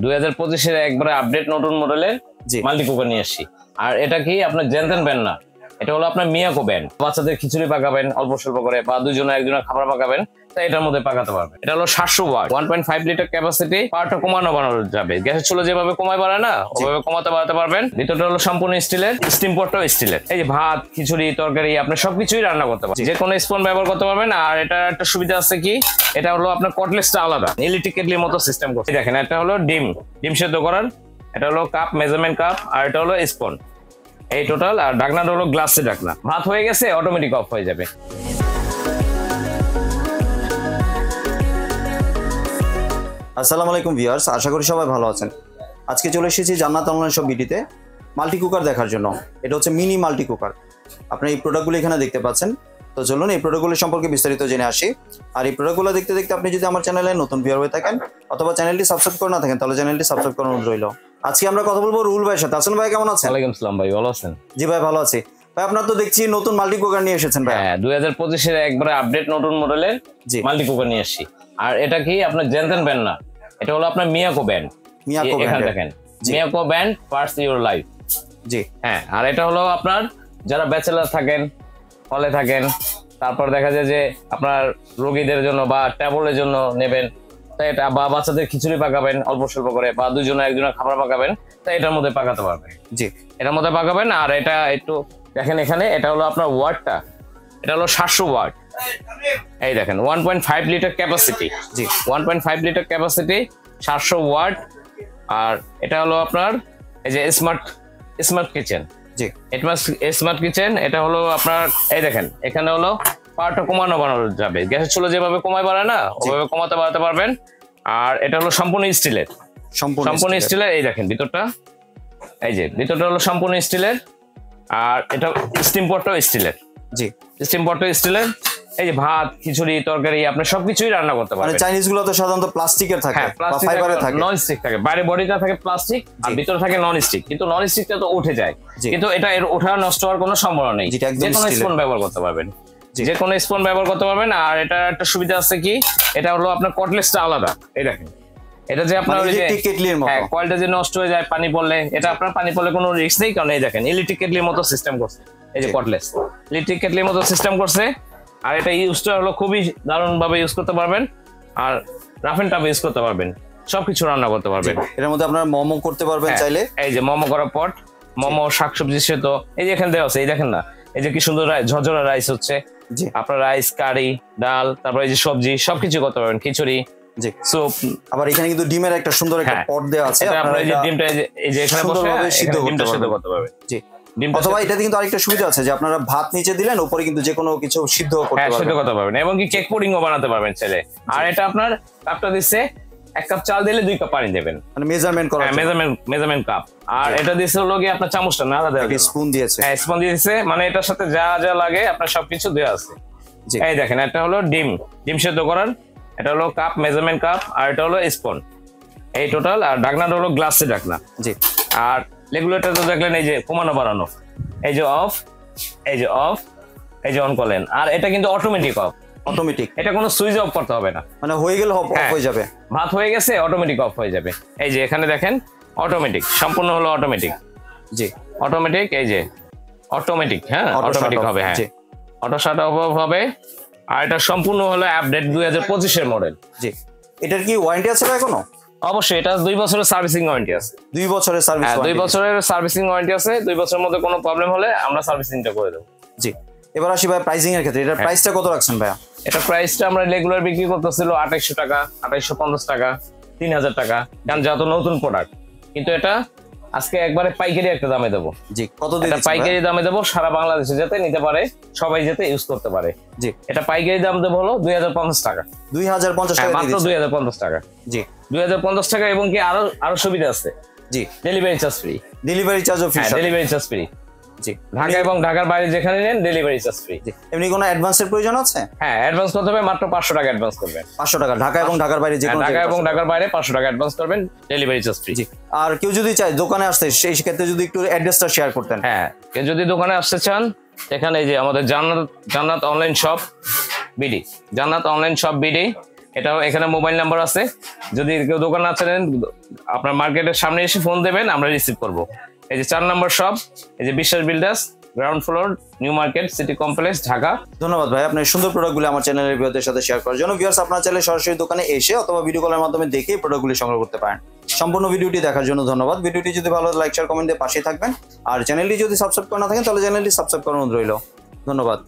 2025-এর একবারে আপডেট নতুন মডেলের মাল্টি কুকার নিয়ে আসছি। আর এটা কি আপনার জেনতেন ব্যান্ড না, এটা হলো আপনার মিয়াকো ব্যান্ড। বাচ্চাদের খিচুড়ি পাকাবেন অল্প স্বল্প করে, বা দুজনে একজনের খাবার পাকাবেন, তাই এটার মধ্যে পাকাতে পারবেন। এটা হলো 700 ওয়াট, 1.5 লিটার ক্যাপাসিটি। পাওয়ারটা কমানো বানানো যাবে, গ্যাসের চুলা যেভাবে কমায় বাড়ায় না, ওভাবে কমাতে বাড়াতে পারবেন। ভিতরটা হলো সম্পূর্ণ স্টিলের, স্টিম পটটাও স্টিলের। এই যে ভাত, খিচুড়ি, তরকারি আপনি সবকিছুই রান্না করতে পারবেন, যে কোনো স্পুন ব্যবহার করতে পারবেন। আর এটা একটা সুবিধা আছে কি, এটা হলো আপনার কটলেসটা আলাদা, ইলেকট্রিক কেটলির মতো সিস্টেম করছে। দেখেন, এটা হলো ডিম সেদ্ধ করার, এটা হলো কাপ, মেজারমেন্ট কাপ, আর এটা হলো স্পুন, এই টোটাল। আর ঢাকনাটা হলো গ্লাসের ঢাকনা। ভাত হয়ে গেছে, অটোমেটিক অফ হয়ে যাবে। আসসালামু আলাইকুম ভিউয়ার্স, আশা করি সবাই ভালো আছেন। আজকে চলে এসেছি জান্নাত অনলাইন শপ বিডিতে মাল্টি কুকার দেখার জন্য। এটা হচ্ছে মিনি মাল্টি কুকার। আপনি এই প্রোডাক্টগুলো এখানে দেখতে পাচ্ছেন। তো চলুন এই প্রোডাক্টগুলো সম্পর্কে বিস্তারিত জেনে আসি। আর এই প্রোডাক্টগুলো দেখতে দেখতে আপনি যদি আমার চ্যানেলে নতুন ভিউয়ার হয়ে থাকেন অথবা চ্যানেলটি সাবস্ক্রাইব করে না থাকেন, তাহলে চ্যানেলটি সাবস্ক্রাইব করার অনুরোধ রইল। আজকে আমরা কথা বলবো রুহুল ভাইয়ের সাথে। আসেন ভাই, কেমন আছেন? ওয়ালাইকুম আসসালাম ভাই, ভালো আছেন? জি ভাই, ভালো আছি। ভাই আপনার তো দেখছি নতুন মাল্টি কুকার নিয়ে এসেছেন ভাই। হ্যাঁ, 2025-এর একবারে আপডেট নতুন মডেলের মাল্টি কুকার নিয়ে আসছি। আর এটা কি আপনার জেনতেন ব্যান্ড না, এটা হলো আপনার মিয়াকো ব্যান্ড। এখানে দেখেন, Miyako brand parts your life. জি হ্যাঁ, আর এটা হলো আপনার যারা ব্যাচেলার থাকেন, হলে থাকেন, তারপর দেখা যায় যে আপনার রোগীদের জন্য বা ট্যাবলের জন্য নেবেন, তাই এটা, বা বাচ্চাদের খিচুড়ি পাকাবেন অল্প স্বল্প করে, বা দুজনে একজনের খাবার পাকাবেন, তাই এটার মধ্যে পাকাতে পারবেন। জি, এটার মধ্যে পাকাবেন। আর এটা একটু দেখেন, এখানে এটা হলো আপনার ওয়াটটা, এটা হলো 700 ওয়াট। এই দেখেন, 1.5 লিটার ক্যাপাসিটি। জি, 1.5 লিটার ক্যাপাসিটি, 700 ওয়াট। আর এটা হলো আপনার এই যে স্মার্ট কিচেন। জি, স্মার্ট কিচেন। এটা হলো আপনার, এই দেখেন, এখানে হলো পাওয়ারটা কমানো বানানো যাবে, গ্যাসের চুলা যেভাবে কমায় বাড়ায় না, ওভাবে কমাতে বাড়াতে পারবেন। আর এটা হলো সম্পূর্ণ স্টিলের, সম্পূর্ণ স্টিলের। এই দেখেন ভিতরটা, এই যে ভিতরটা হলো সম্পূর্ণ স্টিলের। আর এটা স্টিম পটটাও স্টিলের। জি, স্টিম পটটাও স্টিলের। এই যে ভাত, খিচুড়ি, তরকারি আপনি সবকিছুই রান্না করতে পারবেন। চাইনিজ গুলো তো সাধারণত প্লাস্টিকের থাকে, ফাইবারের থাকে, নন স্টিক থাকে। বাইরে বডিটা থাকে প্লাস্টিক, আর ভিতরে থাকে নন স্টিক। কিন্তু নন স্টিকটা তো উঠে যায়, কিন্তু এটা এর ওঠা নষ্ট হওয়ার কোনো সম্ভাবনা নেই। যে কোনো স্পুন ব্যবহার করতে পারবেন, যে কোনো স্পুন ব্যবহার করতে পারবেন। আর এটা একটা সুবিধা আছে কি, এটা হলো আপনার কটলেসটা আলাদা। এই দেখেন, এটা যে আপনার কয়েলটা যে নষ্ট হয়ে যায় পানি পড়লে, এটা আপনার পানি পড়লে কোনো রিস্ক নেই, কারণ এই দেখেন ইলেকট্রিক কেটলির মতো সিস্টেম করছে। এই যে কটলেস ইলেকট্রিক কেটলির মতো সিস্টেম করছে। আর এটা ইউজটা হলো খুবই দারুণ ভাবে ইউজ করতে পারবেন। আর রাফ এন্ড টাফ ইউজ করতে পারবেন, সবকিছু রান্না করতে পারবেন। এর মধ্যে আপনারা মোমো করতে পারবেন চাইলে। এই যে মোমো করা পট, মোমো, শাকসবজি সেদ্ধ, এই যে এখানে দেওয়া আছে। এই দেখেন না, এই যে কি সুন্দর ঝরঝরা রাইস হচ্ছে। আপনার রাইস, কারি, ডাল, তারপরে এই যে সবজি, সবকিছু করতে পারবেন, খিচুড়ি, জি, স্যুপ। আবার এখানে কিন্তু ডিমের একটা সুন্দর একটা পট দেওয়া আছে। আপনারা এই যে ডিমটা এই যে এখানে বসে সিদ্ধ করতে পারবেন। জি, অথবা এটাতে কিন্তু আরেকটা সুবিধা আছে যে আপনারা ভাত নিচে দিলেন, উপরে কিন্তু যে কোনো কিছু সিদ্ধ করতে পারবেন, এবং কি কেক পুডিংও বানাতে পারবেন ছেলে। আর এটা আপনার কাপটা দিচ্ছে 1 কাপ চাল দিলে 2 কাপ পানি দেবেন, মানে মেজারমেন্ট করা, মেজারমেন্ট কাপ। আর এটা দিচ্ছে হলো কি আপনার চামচটা না আলাদা, স্পুন দিয়েছে। হ্যাঁ, স্পুন দিয়েছে, মানে এটার সাথে যা যা লাগে আপনার সবকিছু দেওয়া আছে। এই দেখেন, এটা হলো ডিম সেদ্ধ করার, এটা হলো কাপ, মেজারমেন্ট কাপ, আর এটা হলো স্পুন, এই টোটাল। আর ঢাকনাটা হলো গ্লাসের ঢাকনা। জি, আর রেগুলেটর তো দেখলেন, এই যে কমানো বাড়ানো, এই যে অফ, এই যে অফ, এই যে অন করলেন। আর এটা কিন্তু অটোমেটিক অফ, অটোমেটিক। এটা কোনো সুইচ অফ করতে হবে না, মানে হয়ে গেলে অফ হয়ে যাবে। ভাত হয়ে গেছে, অটোমেটিক অফ হয়ে যাবে। এই যে এখানে দেখেন, অটোমেটিক, সম্পূর্ণ হলো অটোমেটিক। জি, অটোমেটিক, এই যে অটোমেটিক। হ্যাঁ, অটোমেটিক হবে। হ্যাঁ, অটো শাট অফ হবে। আর এটা সম্পূর্ণ হলো আপডেট 2025-এর মডেল। জি, এটার কি ওয়ারেন্টি আছে এখনো? অবশ্যই, এটা 2 বছরের সার্ভিসিং ওয়ারেন্টি আছে। 2 বছরের সার্ভিস, 2 বছরের সার্ভিসিং ওয়ারেন্টি আছে। 2 বছরের মধ্যে কোনো প্রবলেম হলে আমরা সার্ভিসিংটা করে দেবো। জি, এবার আসি ভাই প্রাইসিং এর ক্ষেত্রে। এটার প্রাইসটা কত রাখছেন ভাইয়া? এটা প্রাইসটা আমরা রেগুলার বিক্রি করতেছিল 2800 টাকা, 2850 টাকা, 3000 টাকা, কারণ যত নতুন প্রোডাক্ট। কিন্তু এটা আজকে একবারে পাইকারি একটা দামে দেবো। জি, কত দিন? পাইকারি দামে দেবো, সারা বাংলাদেশে যাতে নিতে পারে, সবাই যাতে ইউজ করতে পারে। জি, এটা পাইকারি দাম দেবো হলো 2050 টাকা। 2050 টাকা, মাত্র 2050 টাকা। জি, 2050 টাকা। এবং কি আরো সুবিধা আছে। জি, ডেলিভারি চার্জ ফ্রি। ডেলিভারি চার্জও ফ্রি। Delivery charge free. জি, ঢাকা এবং ঢাকার বাইরে যেখানে নেন ডেলিভারি চার্জ ফ্রি। এমনি কোনো অ্যাডভান্সের প্রয়োজন আছে? হ্যাঁ, অ্যাডভান্স করতে হবে, মাত্র 500 টাকা অ্যাডভান্স করবেন। 500 টাকা ঢাকা এবং ঢাকার বাইরে যে কোনো, ঢাকা এবং ঢাকার বাইরে 500 টাকা অ্যাডভান্স করবেন, ডেলিভারি চার্জ ফ্রি। জি, আর কেউ যদি চায় দোকানে আসতে, সেই ক্ষেত্রে যদি একটু অ্যাড্রেসটা শেয়ার করতেন। হ্যাঁ, কেউ যদি দোকানে আসতে চান, এখানে এই যে আমাদের জান্নাত অনলাইন শপ বিডি, জান্নাত অনলাইন শপ বিডি, এটাও এখানে মোবাইল নাম্বার আছে, যদি কেউ দোকান না চেনেন আপনার মার্কেটের সামনে এসে ফোন দেবেন, আমরা রিসিভ করব। এই যে 4 নম্বর শপ, এই যে বিশ্বাস builders, ground floor, new market, city complex, Dhaka. ধন্যবাদ ভাই আপনার সুন্দর প্রোডাক্টগুলো আমার চ্যানেলের ভিউয়ারদের সাথে শেয়ার করার জন্য। ভিউয়ার্স আপনারা চাইলে সরাসরি দোকানে এসে অথবা ভিডিও কলের মাধ্যমে দেখে প্রোডাক্টগুলি সংগ্রহ করতে পারেন। সম্পূর্ণ ভিডিওটি দেখার জন্য ধন্যবাদ। ভিডিওটি যদি ভালো লাইক শেয়ার কমেন্ট দিয়ে পাশেই থাকবেন, আর চ্যানেলটি যদি সাবস্ক্রাইব করা না থাকেন তাহলে চ্যানেলটি সাবস্ক্রাইব করার অনুরোধ রইল। ধন্যবাদ।